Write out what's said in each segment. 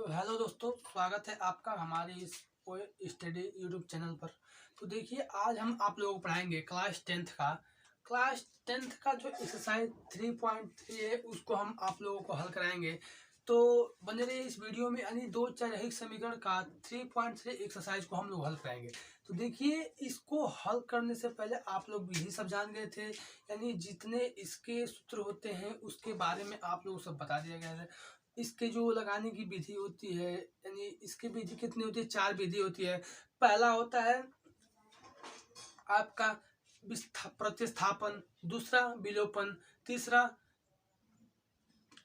तो हेलो दोस्तों, स्वागत है आपका हमारे इस स्टडी यूट्यूब चैनल पर। तो देखिए, आज हम आप लोगों को पढ़ाएंगे क्लास टेंथ का जो एक्सरसाइज 3.3 है, उसको हम आप लोगों को हल कराएंगे। तो बने रहिए इस वीडियो में, यानी दो चरहिक समीकरण का 3.3 एक्सरसाइज को हम लोग हल कराएंगे। तो देखिए, इसको हल करने से पहले आप लोग विधि सब जान गए थे, यानी जितने इसके सूत्र होते हैं उसके बारे में आप लोग सब बता दिया गया है। इसके जो लगाने की विधि होती है, यानी इसकी विधि कितनी होती है, 4 विधि होती है। पहला होता है आपका प्रतिस्थापन, दूसरा विलोपन, तीसरा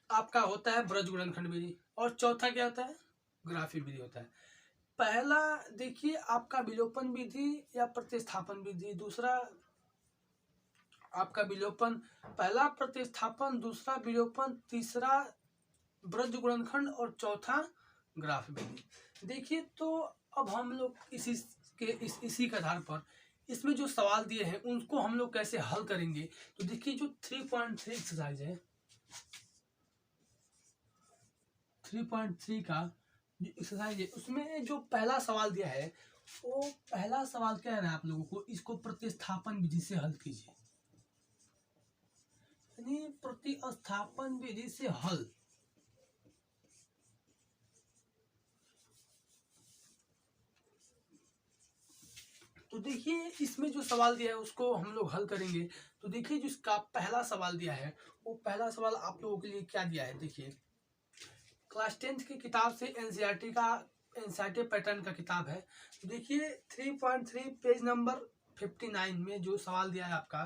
आपका होता है ब्रज गुणनखंड विधि, और चौथा क्या होता है, ग्राफी विधि होता है। पहला देखिए आपका विलोपन विधि या प्रतिस्थापन विधि, दूसरा आपका विलोपन, पहला प्रतिस्थापन, दूसरा विलोपन, तीसरा ब्रज गुणनखंड और चौथा ग्राफ विधि। देखिए, तो अब हम लोग इसी के आधार पर इसमें जो सवाल दिए हैं उनको हम लोग कैसे हल करेंगे। तो देखिए, जो 3.3 एक्सरसाइज है, 3.3 का जो एक्सरसाइज है उसमें जो पहला सवाल दिया है, वो पहला सवाल क्या है ना, आप लोगों को इसको प्रतिस्थापन विधि से हल कीजिए, यानी प्रतिस्थापन विधि से हल। तो देखिए, इसमें जो सवाल दिया है उसको हम लोग हल करेंगे। तो देखिए, जो इसका पहला सवाल दिया है, वो पहला सवाल आप लोगों के लिए क्या दिया है। देखिए, क्लास 10th की किताब से एनसीईआरटी पैटर्न का किताब है। तो देखिए, 3.3 पेज नंबर 59 में जो सवाल दिया है आपका,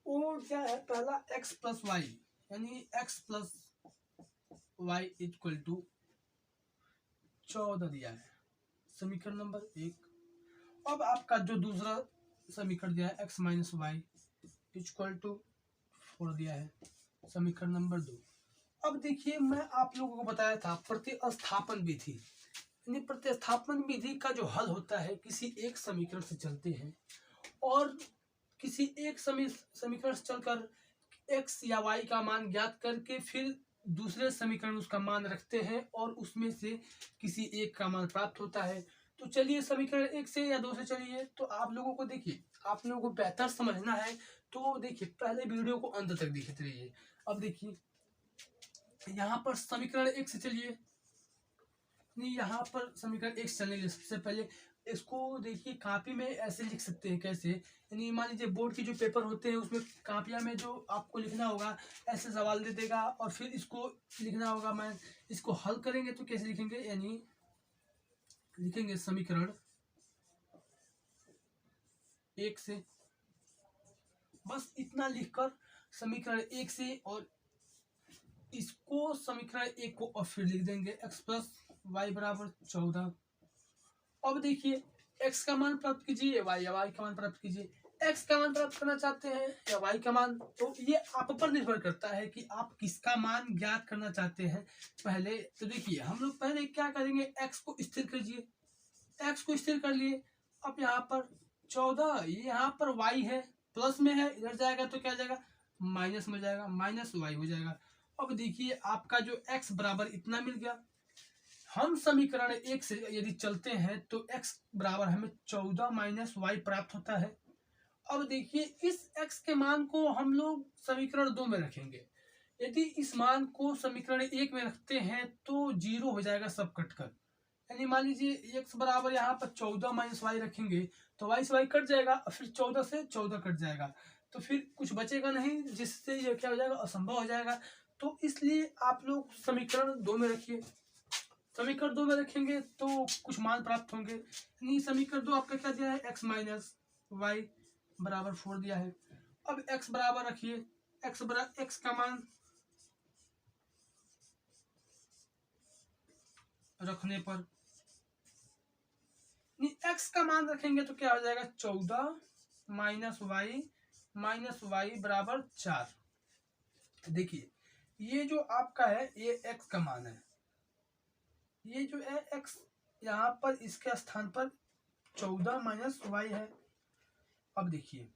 वो क्या है, पहला x प्लस वाई, यानी x plus y equal to 14 दिया है, समीकरण नंबर 1। अब आपका जो दूसरा समीकरण दिया है, x minus y equal to 4 दिया है, समीकरण नंबर 2। अब देखिए, मैं आप लोगों को बताया था प्रतिस्थापन विधि, यानी प्रतिस्थापन विधि का जो हल होता है, किसी एक समीकरण से चलते हैं और किसी एक समीकरण से चलकर x या y का मान ज्ञात करके फिर दूसरे समीकरण उसका मान रखते हैं और उसमें से किसी एक का मान प्राप्त होता है। तो चलिए, समीकरण 1 से या 2 से चलिए। तो आप लोगों को देखिए, आप लोगों को बेहतर समझना है तो देखिए, पहले वीडियो को अंत तक देखते रहिए। अब देखिए, यहाँ पर समीकरण 1 से चलिए, नहीं, यहाँ पर समीकरण 1 से चलने सबसे पहले इसको देखिए, कापी में ऐसे लिख सकते हैं। कैसे, यानी मान लीजिए बोर्ड की जो पेपर होते हैं उसमें कापियाँ में जो आपको लिखना होगा, ऐसे सवाल दे देगा और फिर इसको लिखना होगा। मैं इसको हल करेंगे तो कैसे लिखेंगे, यानी लिखेंगे समीकरण 1 से, बस इतना लिखकर समीकरण 1 से, और इसको समीकरण 1 को और फिर लिख देंगे x प्लस वाई बराबर 14। अब देखिए, x का मान प्राप्त कीजिए या y का मान प्राप्त कीजिए। x का मान प्राप्त करना चाहते हैं या y का मान, तो ये आप पर निर्भर करता है कि आप किसका मान ज्ञात करना चाहते हैं पहले। तो देखिए, हम लोग पहले क्या करेंगे, x को स्थिर कीजिए, x को स्थिर कर लिए। अब यहाँ पर 14, ये यहाँ पर y है, प्लस में है, इधर जाएगा तो क्या जाएगा, माइनस में जाएगा, माइनस y हो जाएगा। अब देखिए, आपका जो x बराबर इतना मिल गया। हम समीकरण 1 से यदि चलते हैं तो x बराबर हमें 14 माइनस वाई प्राप्त होता है। अब देखिए, इस x के मान को हम लोग समीकरण 2 में रखेंगे। यदि इस मान को समीकरण 1 में रखते हैं तो 0 हो जाएगा सब कटकर, यानी मान लीजिए x बराबर यहाँ पर 14 माइनस वाई रखेंगे तो y से y कट जाएगा, फिर 14 से 14 कट जाएगा, तो फिर कुछ बचेगा नहीं, जिससे ये क्या हो जाएगा, असंभव हो जाएगा। तो इसलिए आप लोग समीकरण 2 में रखिए। समीकरण 2 में रखेंगे तो कुछ मान प्राप्त होंगे, यानी समीकरण 2 आपका क्या दिया है, x माइनस वाई बराबर 4 दिया है। अब x बराबर रखिए, x का मान रखने पर, x का मान रखेंगे तो क्या हो जाएगा, 14 माइनस वाई बराबर 4। देखिए, ये जो आपका है ये x का मान है, ये जो है x, यहाँ पर इसके स्थान पर 14 माइनस वाई है। अब देखिए,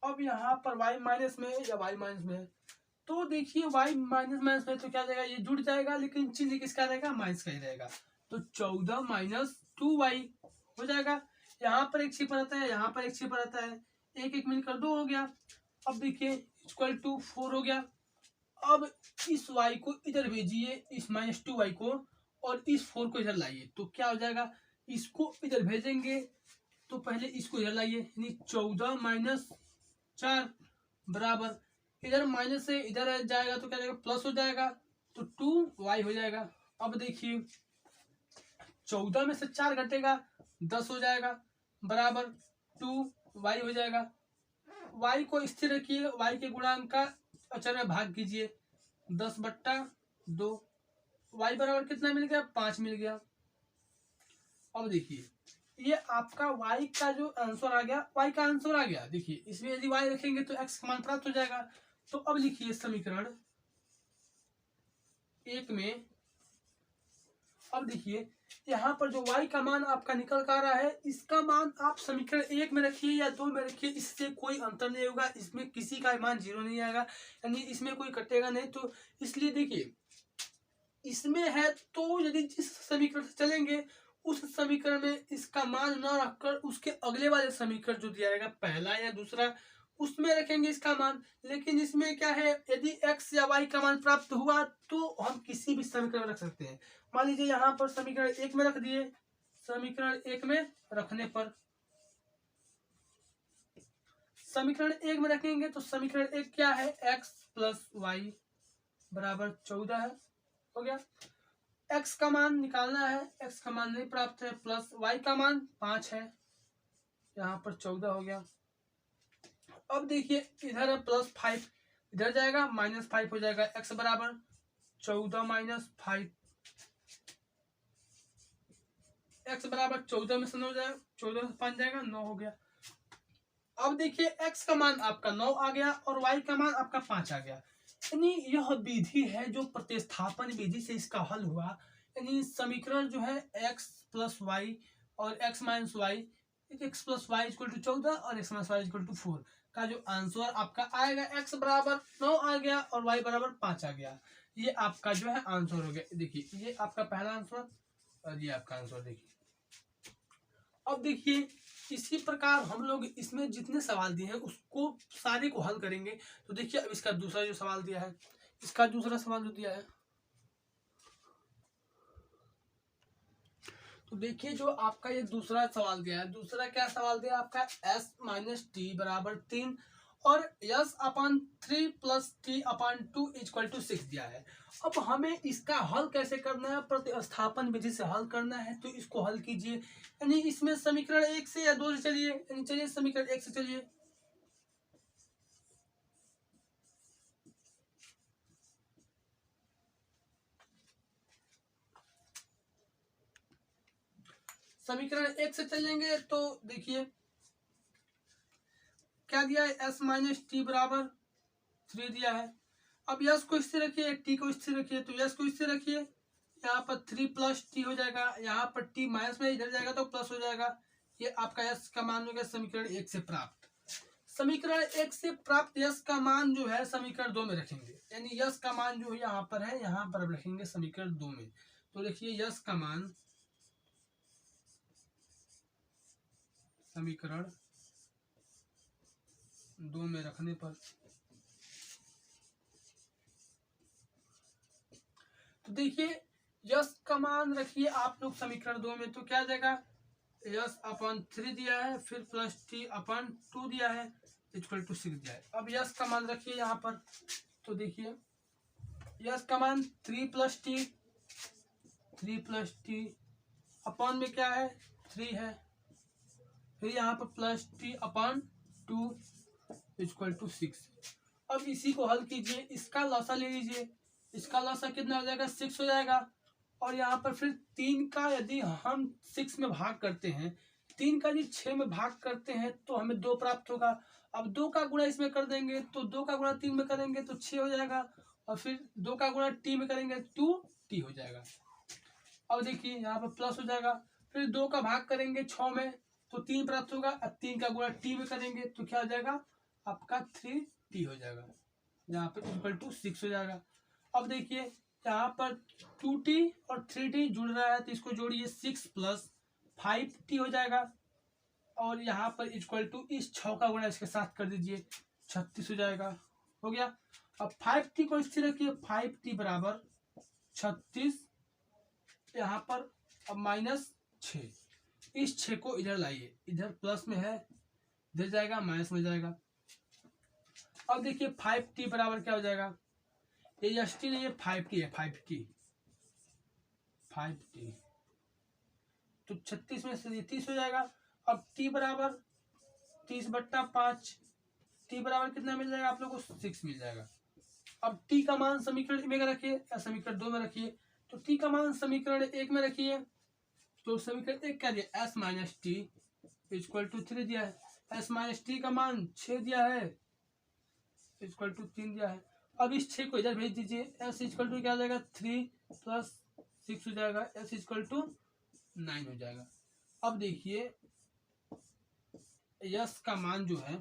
अब यहाँ पर y माइनस में है या y माइनस में है, तो देखिए y माइनस माइनस में तो क्या जाएगा, ये जुड़ जाएगा, लेकिन चिन्ह किसका रहेगा, माइनस का ही रहेगा। तो 14 माइनस 2y हो जाएगा। यहाँ पर एक छिपा रहता है, यहाँ पर एक छिपा रहता है, एक एक मिलकर 2 हो गया। अब देखिए इक्वल टू 4 हो गया। अब इस y को इधर भेजिए, इस माइनस 2y को, और इस 4 को इधर लाइए, तो क्या हो जाएगा, इसको इधर भेजेंगे तो पहले इसको इधर लाइए, यानी 14 माइनस 4 बराबर, इधर माइनस से इधर जाएगा तो क्या जाएगा, प्लस हो जाएगा, तो 2y हो जाएगा। अब देखिए 14 में से 4 घटेगा, 10 हो जाएगा, बराबर 2y हो जाएगा। y को स्थिर रखिए, y के गुणांक का अचर में भाग कीजिए, 10/2, y बराबर कितना मिल गया, 5 मिल गया। अब देखिए ये आपका y का जो आंसर आ गया, y का आंसर आ गया। देखिए इसमें यदि y रखेंगे तो x का मान प्राप्त हो जाएगा। तो अब लिखिए समीकरण 1 में, अब देखिए यहाँ पर जो y का मान आपका निकल कर आ रहा है, इसका मान आप समीकरण 1 में रखिए या 2 में रखिए, इससे कोई अंतर नहीं होगा, इसमें किसी का मान 0 नहीं आएगा, यानी इसमें कोई कटेगा नहीं। तो इसलिए देखिए इसमें है, तो यदि जिस समीकरण से चलेंगे उस समीकरण में इसका मान न रखकर उसके अगले वाले समीकरण जो दिया जाएगा, पहला या दूसरा, उसमें रखेंगे इसका मान। लेकिन इसमें क्या है, यदि x या y का मान प्राप्त हुआ तो हम किसी भी समीकरण में रख सकते हैं। मान लीजिए यहाँ पर समीकरण 1 में रख दिए, समीकरण 1 में रखने पर, समीकरण 1 में रखेंगे तो समीकरण 1 क्या है, x प्लस वाई बराबर 14 है, हो गया। x का मान निकालना है, x का मान नहीं प्राप्त है, प्लस y का मान 5 है, यहाँ पर 14 हो गया। अब देखिए इधर है +5, इधर जाएगा -5 हो जाएगा, x बराबर 14 माइनस 5, x बराबर 14 में से 9 जाएगा, 14 में 5 जाएगा, 9 हो गया। अब देखिए x का मान आपका 9 आ गया और y का मान आपका 5 आ गया। यानी यह विधि है जो प्रतिस्थापन विधि से इसका हल हुआ। यानी समीकरण जो है x प्लस वाई और x minus y, x plus y equal to 14 और x minus y equal to 4 का जो आंसर आपका आएगा, x बराबर 9 आ गया और y बराबर 5 आ गया। ये आपका जो है आंसर हो गया। देखिए ये आपका पहला आंसर और ये आपका आंसर। देखिए अब देखिए इसी प्रकार हम लोग इसमें जितने सवाल दिए हैं उसको सारे को हल करेंगे। तो देखिए अब इसका दूसरा जो सवाल दिया है, इसका दूसरा सवाल जो दिया है, तो देखिए जो आपका ये दूसरा सवाल दिया है, दूसरा क्या सवाल दिया आपका, s माइनस टी बराबर 3 और s upon 3 plus t upon 2 equal to 6 दिया है। अब हमें इसका हल कैसे करना है, प्रतिस्थापन विधि से हल करना है। तो इसको हल कीजिए, यानी इसमें समीकरण 1 से या 2 से चलिए, यानी चलिए समीकरण 1 से चलिए। समीकरण 1 से चलेंगे तो देखिए क्या दिया है, s माइनस टी बराबर 3 दिया है। अब यस को स्थिर रखिए, टी को स्थिर रखिए, तो यस को स्थिर रखिए, यहाँ पर 3 प्लस टी हो जाएगा, यहाँ पर टी माइनस में इधर जाएगा तो प्लस हो जाएगा। ये आपका यस का मान हो गया समीकरण 1 से प्राप्त। समीकरण 1 से प्राप्त यस का मान जो है समीकरण 2 में रखेंगे, यानी यस का मान जो यहाँ पर है, यहाँ पर रखेंगे समीकरण 2 में। तो देखिए यस का मान समीकरण 2 में रखने पर, तो देखिए यस का मान रखिए आप लोग समीकरण 2 में, तो क्या जाएगा, यस अपन 3 दिया है, फिर प्लस टी अपन 2 दिया है, इक्वल टू 6 दिया है। अब यस का मान रखिए यहाँ पर, तो देखिए यस का मान 3 प्लस टी अपन में क्या है 3 है, फिर यहाँ पर plus t upon 2 equal to 6। अब इसी को हल कीजिए, इसका लॉसा ले लीजिए, इसका लॉसा कितना हो जाएगा, 6 हो जाएगा। और यहाँ पर फिर 3 का यदि हम 6 में भाग करते हैं, 3 का यदि 6 में भाग करते हैं तो हमें 2 प्राप्त होगा। अब 2 का गुणा इसमें कर देंगे तो 2 का गुणा 3 में करेंगे तो 6 हो जाएगा, और फिर 2 का गुणा टी में करेंगे 2t हो जाएगा। अब देखिए यहाँ पर प्लस हो जाएगा, फिर 2 का भाग करेंगे 6 में तो 3 प्राप्त होगा, अब 3 का गुणा टी में करेंगे तो क्या हो जाएगा आपका 3t हो जाएगा। यहाँ पर इक्वल टू 6 हो जाएगा। अब देखिए यहाँ पर 2t और 3t जुड़ रहा है तो इसको जोड़िए 6 प्लस 5t हो जाएगा और यहाँ पर इक्वल टू इस 6 का गुणा इसके साथ कर दीजिए 36 हो जाएगा। हो गया। अब 5t को स्थिर रखिए 5t बराबर 36 यहाँ पर अब माइनस 6 इस 6 को इधर लाइए इधर प्लस में है इधर जाएगा माइनस में जाएगा। अब देखिए 5t बराबर क्या हो जाएगा ये एस टी नहीं है 5t है 5t तो 36 में से 30 हो जाएगा। अब t बराबर 30/5 t बराबर कितना मिल जाएगा आप लोग को 6 मिल जाएगा। अब t का मान समीकरण में रखिए या समीकरण 2 में रखिए तो t का मान समीकरण 1 में रखिए तो समीकरण 1 क्या दिया s minus t equal to 3 दिया है s माइनस टी का मान 6 दिया है इक्वल टू 3 दिया है। अब इस 6 को इधर भेज दीजिए s इक्वल टू क्या हो जाएगा 3 प्लस 6 हो जाएगा s इक्वल टू 9 हो जाएगा। अब देखिए यस का मान जो है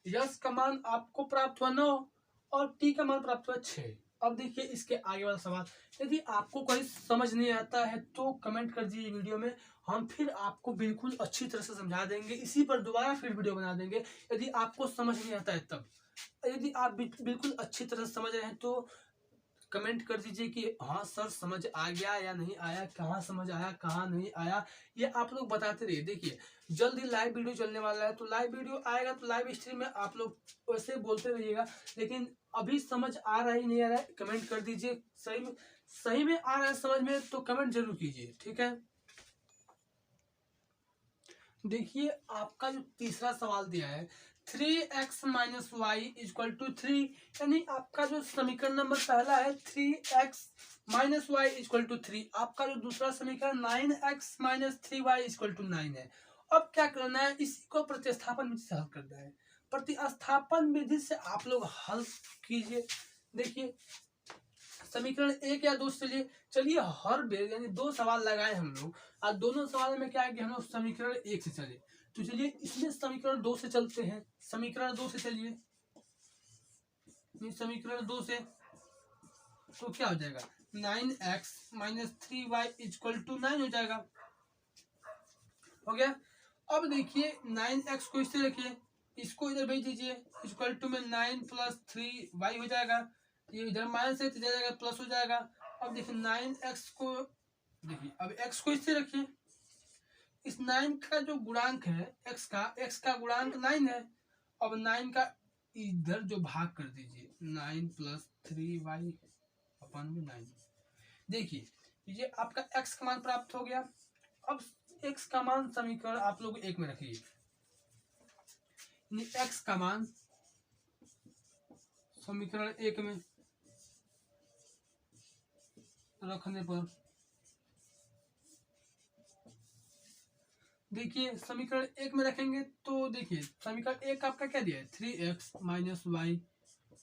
यस का मान आपको प्राप्त हुआ 9 और टी का मान प्राप्त हुआ 6। अब देखिए इसके आगे वाला सवाल यदि आपको कोई समझ नहीं आता है तो कमेंट कर दीजिए वीडियो में हम फिर आपको बिल्कुल अच्छी तरह से समझा देंगे इसी पर दोबारा फिर वीडियो बना देंगे यदि आपको समझ नहीं आता है तब। यदि आप बिल्कुल अच्छी तरह से समझ रहे हैं तो कमेंट कर दीजिए कि हाँ सर समझ आ गया या नहीं आया कहाँ समझ आया कहाँ नहीं आया ये आप लोग बताते रहिए। देखिए जल्द ही लाइव वीडियो चलने वाला है तो लाइव वीडियो आएगा तो लाइव स्ट्रीम में आप लोग वैसे बोलते रहिएगा लेकिन अभी समझ आ रहा है नहीं आ रहा है कमेंट कर दीजिए। सही में आ रहा है समझ में तो कमेंट जरूर कीजिए ठीक है। देखिए आपका जो तीसरा सवाल दिया है 3x minus y equal to 3 यानी आपका जो समीकरण नंबर पहला है 3x minus y equal to 3 आपका जो दूसरा समीकरण 9x minus 3y equal to 9 है। अब क्या करना है इसी को प्रतिस्थापन विधि से हल करना है। प्रतिस्थापन विधि से आप लोग हल कीजिए। देखिए समीकरण 1 या 2 से चलिए हर बेर यानी 2 सवाल लगाए हम लोग और दोनों सवाल में क्या है कि हम लोग समीकरण 1 से चले तो चलिए इसमें समीकरण 2 से चलते हैं। समीकरण 2 से चलिए समीकरण 2 से तो क्या हो जाएगा 9x minus 3y equal to 9 हो जाएगा। हो गया। अब देखिए 9x को इससे रखिए इसको इधर भेज दीजिए इक्वल टू में 9 प्लस 3y हो जाएगा ये इधर माइनस है तो इधर जाएगा प्लस हो जाएगा। अब देखिए 9x को देखिए अब x को इससे रखिए इस 9 का जो गुणांक है x का गुणांक 9 है। अब 9 का इधर जो भाग कर दीजिए 9 प्लस 3y अपन में 9 देखिए ये आपका x का मान प्राप्त हो गया। अब x का मान समीकरण आप लोग 1 में रखिए x का मान समीकरण 1 में रखने पर देखिए समीकरण 1 में रखेंगे तो देखिए समीकरण 1 आपका क्या दिया है 3x minus y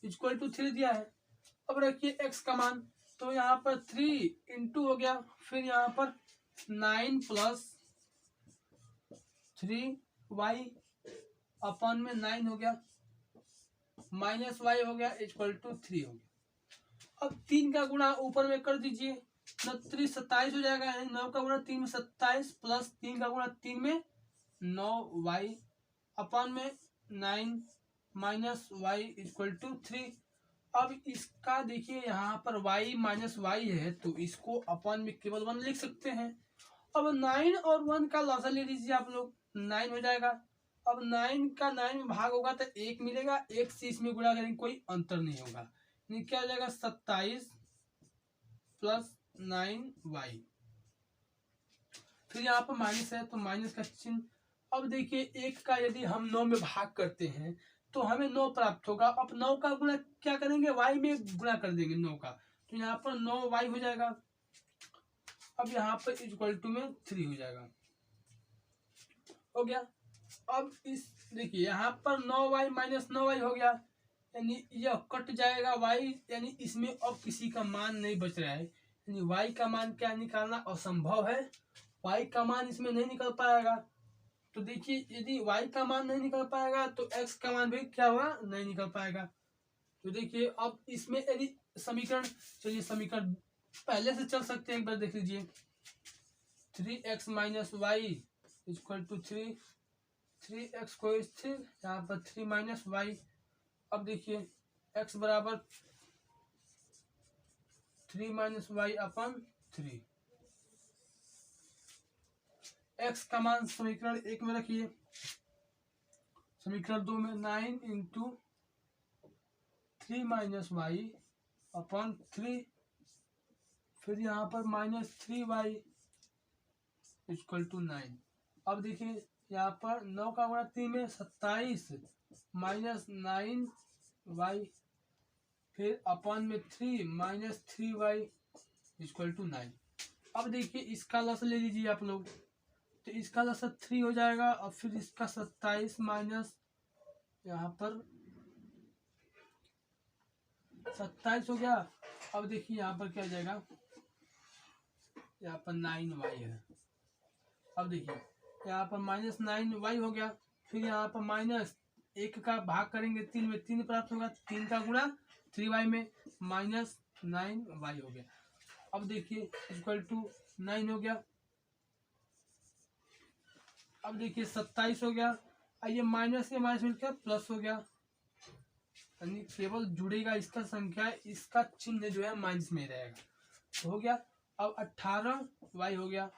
equal to 3 दिया है। अब रखिए x का मान तो यहाँ पर 3 इंटू हो गया फिर यहाँ पर 9 प्लस 3y अपन में 9 हो गया माइनस y हो गया इक्वल टू 3 हो गया। अब 3 का गुणा ऊपर में कर दीजिए 27 हो जाएगा यानी 9 का गुणा 3 में 27 प्लस 3 का गुणा 3 में 9y अपन में 9 माइनस y इक्वल टू 3। अब इसका देखिए यहाँ पर y माइनस y है तो इसको अपन में केवल 1 लिख सकते हैं। अब 9 और 1 का लॉसा ले लीजिए आप लोग 9 हो जाएगा। अब 9 का 9 में भाग होगा तो 1 मिलेगा 1 से इसमें गुणा करेंगे कोई अंतर नहीं होगा क्या हो जाएगा 27 प्लस 9y फिर यहाँ पर माइनस है तो माइनस का चिन्ह। अब देखिए 1 का यदि हम 9 में भाग करते हैं तो हमें 9 प्राप्त होगा। अब 9 का गुणा क्या करेंगे y में गुणा कर देंगे 9 का तो यहाँ पर 9y हो जाएगा। अब यहाँ पर इक्वल टू में 3 हो जाएगा। हो गया। अब इस देखिए यहाँ पर 9y माइनस 9y हो गया यानी यह कट जाएगा y यानी इसमें अब किसी का मान नहीं बच रहा है यानी y का मान क्या निकालना असंभव है y का मान इसमें नहीं निकल पाएगा। तो देखिए यदि y का मान नहीं निकल पाएगा तो x का मान भी क्या होगा नहीं निकल पाएगा। तो देखिए अब इसमें यदि समीकरण, चलिए समीकरण पहले से चल सकते हैं, एक बार देख लीजिए। 3x minus y equal to 3x को स्थिर, यहाँ पर 3 माइनस वाई। अब देखिए x बराबर 3 माइनस वाई अपन 3। x का मान समीकरण 1 में रखिए, समीकरण 2 में 9 इंटू 3 माइनस वाई अपन 3, फिर यहाँ पर माइनस 3y इक्वल टू 9। अब देखिए यहाँ पर 9 का गुणा 3 में 27 माइनस 9y, फिर अपन में 3 माइनस 3y इक्वल टू 9। अब देखिए इसका लस ले लीजिए आप लोग, तो इसका लस 3 हो जाएगा, और फिर इसका 27 माइनस यहाँ पर 27 हो गया। अब देखिए यहाँ पर क्या हो जाएगा, यहाँ पर 9y है। अब देखिए यहाँ पर माइनस 9y हो गया, फिर यहाँ पर माइनस 1 का भाग करेंगे 3 में, 3 प्राप्त होगा, 3 का गुणा 3y में माइनस 9y हो गया। अब देखिए इक्वल टू 9 हो गया। अब देखिए 27 हो गया, ये माइनस के माइनस मिलकर प्लस हो गया, यानी केवल जुड़ेगा इसका संख्या, इसका चिन्ह जो है माइनस में रहेगा, तो हो गया। अब 18y हो गया,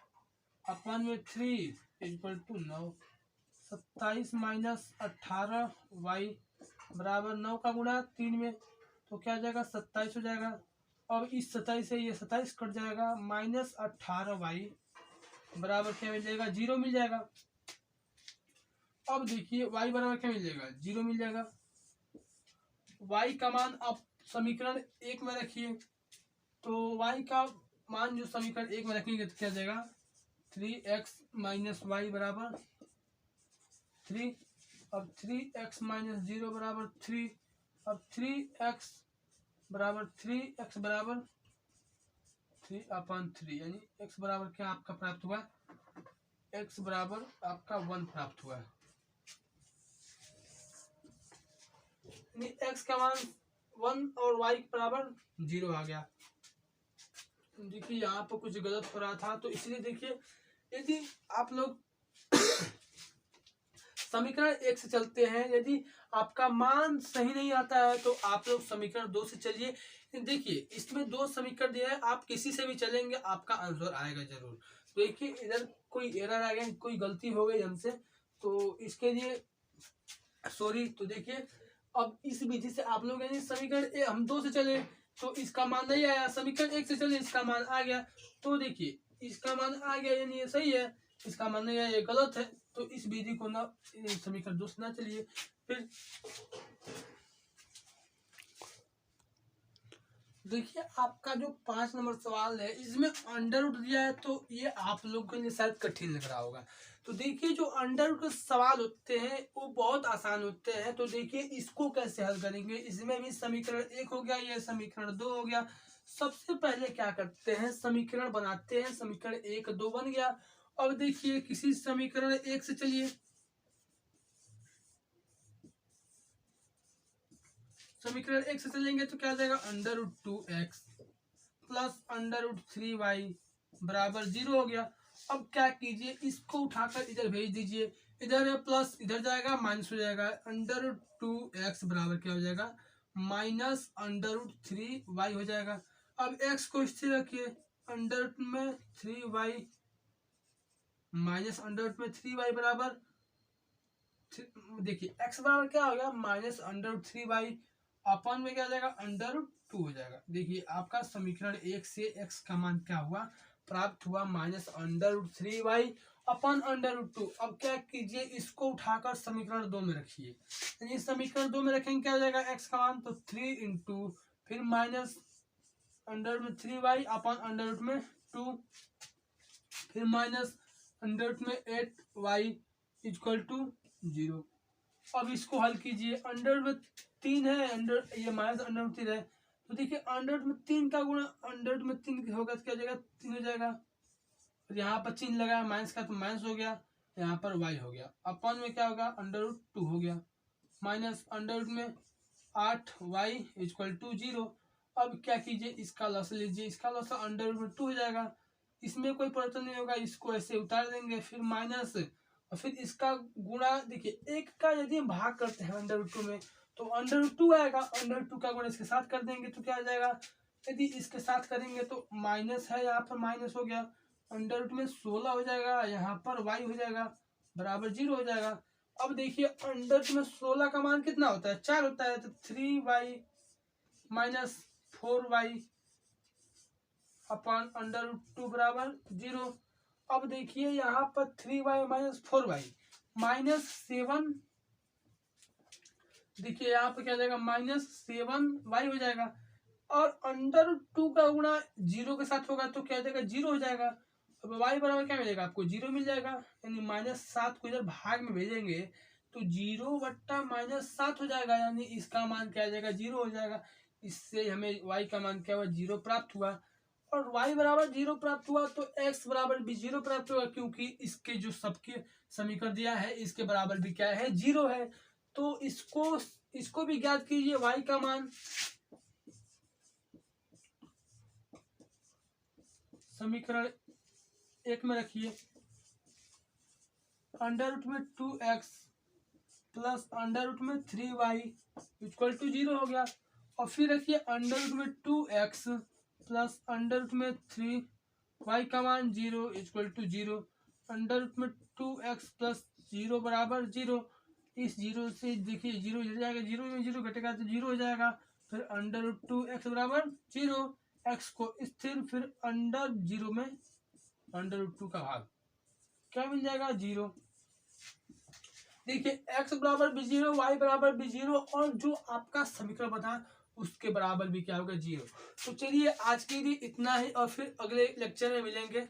अपन में 3 इक्वल टू 9। 27 माइनस 18y बराबर 9 का गुणा 3 में, तो क्या हो जाएगा 27 हो जाएगा। अब इस 27 से ये 27 कट जाएगा, माइनस 18y बराबर क्या मिल जाएगा, 0 मिल जाएगा। अब देखिए y बराबर क्या मिल जाएगा, 0 मिल जाएगा। y का मान आप समीकरण 1 में रखिए, तो y का मान जो समीकरण 1 में रखेंगे तो क्या जाएगा, 3x माइनस वाई बराबर 3। अब 3x माइनस 0 बराबर 3। अब 3x बराबर 3x बराबर 3/3, यानी x बराबर क्या आपका प्राप्त हुआ, x बराबर आपका 1 प्राप्त हुआ है, यानी x का मान 1 और y बराबर 0 आ गया। देखिए यहाँ पर कुछ गलत हो रहा था, तो इसलिए देखिए यदि आप लोग समीकरण 1 से चलते हैं, यदि आपका मान सही नहीं आता है तो आप लोग समीकरण 2 से चलिए। देखिए इसमें 2 समीकरण दिया है, आप किसी से भी चलेंगे आपका आंसर आएगा जरूर। तो देखिए इधर कोई एरर आ गया, कोई गलती हो गई हमसे, तो इसके लिए सॉरी। तो देखिए अब इस विधि से आप लोग यानी समीकरण हम 2 से चले तो इसका मान नहीं आया, समीकरण 1 से चले इसका मान आ गया, तो देखिए इसका मान आ गया यानी ये सही है, इसका मान नहीं आया ये गलत है। तो इस विधि को ना समीकरण 2 से ना चलिए। फिर देखिए आपका जो 5 नंबर सवाल है इसमें अंडर रूट दिया है, तो ये आप लोग के लिए शायद कठिन लग रहा होगा। तो देखिए जो अंडर रूट के सवाल होते हैं वो बहुत आसान होते हैं, तो देखिए इसको कैसे हल करेंगे। इसमें भी समीकरण 1 हो गया, ये समीकरण 2 हो गया। सबसे पहले क्या करते हैं, समीकरण बनाते हैं, समीकरण 1 2 बन गया। अब देखिए किसी समीकरण 1 से चलिए, समीकरण 1 से चलेंगे तो क्या आ जाएगा, under root 2x plus under root 3y बराबर 0 हो गया। अब क्या कीजिए, इसको उठाकर इधर भेज दीजिए, इधर है प्लस, इधर जाएगा माइनस हो जाएगा। अंडर रूट 2x बराबर क्या हो जाएगा, माइनस अंडर रूट 3y हो जाएगा। अब x को स्थिर रखिए, अंडर रूट में 3y माइनस अंडर रूट में 3y बराबर, देखिए x बराबर क्या हो गया, माइनस अंडर रूट 3y अपन में क्या हो जाएगा, अंडर रूट 2 हो जाएगा। देखिए आपका समीकरण 1 से x का मान क्या हुआ, प्राप्त हुआ माइनस अंडर रूट 3y अपन अंडर रूट 2। अब क्या कीजिए, इसको उठाकर समीकरण 2 में रखिए, यानी समीकरण 2 में रखेंगे क्या हो जाएगा, x का मान तो 3 इंटू फिर माइनस अंडर रूट में 3y अपन अंडर रूट में 2 फिर माइनस अंडर रूट में 8y इक्वल टू 0। अब इसको हल कीजिए, अंडर में 3 है, अंडर ये माइनस अंडर में 3 है, तो देखिए अंडर में 3 का गुणा अंडर में 3 होगा तो क्या हो जाएगा, 3 हो जाएगा। और यहाँ पर चिन्ह लगाया माइनस का तो माइनस हो गया, यहाँ पर y हो गया। अपन में क्या होगा, अंडर रूट 2 हो गया, माइनस अंडर रूट में 8y इक्वल टू 0। अब क्या कीजिए, इसका लॉस लीजिए, इसका लॉस अंडर रूट में 2 हो जाएगा, इसमें कोई परिवर्तन नहीं होगा, इसको ऐसे उतार देंगे, फिर माइनस और फिर इसका गुणा। देखिए एक का यदि हम भाग करते हैं अंडर रूट 2 में तो अंडर रूट 2 आएगा, अंडर रूट 2 का गुणा इसके साथ कर देंगे तो क्या आ जाएगा, यदि इसके साथ करेंगे तो माइनस है, यहाँ पर माइनस हो गया, अंडर रूट में 16 हो जाएगा, यहाँ पर y हो जाएगा बराबर 0 हो जाएगा। अब देखिए अंडर रूट में 16 का मान कितना होता है, 4 होता है, तो 3y minus 4y upon under root 2 बराबर 0। अब देखिए यहाँ पर 3y माइनस 4y माइनस 7, देखिए यहाँ पर क्या जाएगा माइनस 7y हो जाएगा, और अंडर रूट 2 का गुणा 0 के साथ होगा तो क्या हो जाएगा 0 हो जाएगा। अब y बराबर क्या मिलेगा आपको 0 मिल जाएगा, यानी -7 को इधर भाग में भेजेंगे तो 0 बट्टा -7 हो जाएगा, यानी इसका मान क्या आ जाएगा 0 हो जाएगा। इससे हमें y का मान क्या हुआ 0 प्राप्त हुआ, और y बराबर 0 प्राप्त हुआ तो x बराबर भी 0 प्राप्त हुआ, क्योंकि इसके जो सबके समीकरण दिया है इसके बराबर भी क्या है 0 है। तो इसको भी ज्ञात कीजिए, y का मान समीकरण 1 में रखिए, अंडर रूट में 2x प्लस अंडर रूट में 3y इक्वल टू 0 हो गया, और फिर रखिए अंडर रूट में 2x प्लस अंडर रूट में 3y का मान 0 इक्वल टू 0, अंडर रूट में 2x प्लस 0 बराबर 0। इस 0 से देखिए 0 इधर जाएगा, 0 में 0 घटेगा तो 0 हो जाएगा, फिर अंडर रूट 2x बराबर 0, x को स्थिर, फिर अंडर 0 में अंडर रूट 2 का भाग, क्या मिल जाएगा 0। देखिए x बराबर भी 0, y बराबर भी 0, और जो आपका समीकरण बता उसके बराबर भी क्या होगा 0। तो चलिए आज के लिए इतना ही, और फिर अगले लेक्चर में मिलेंगे।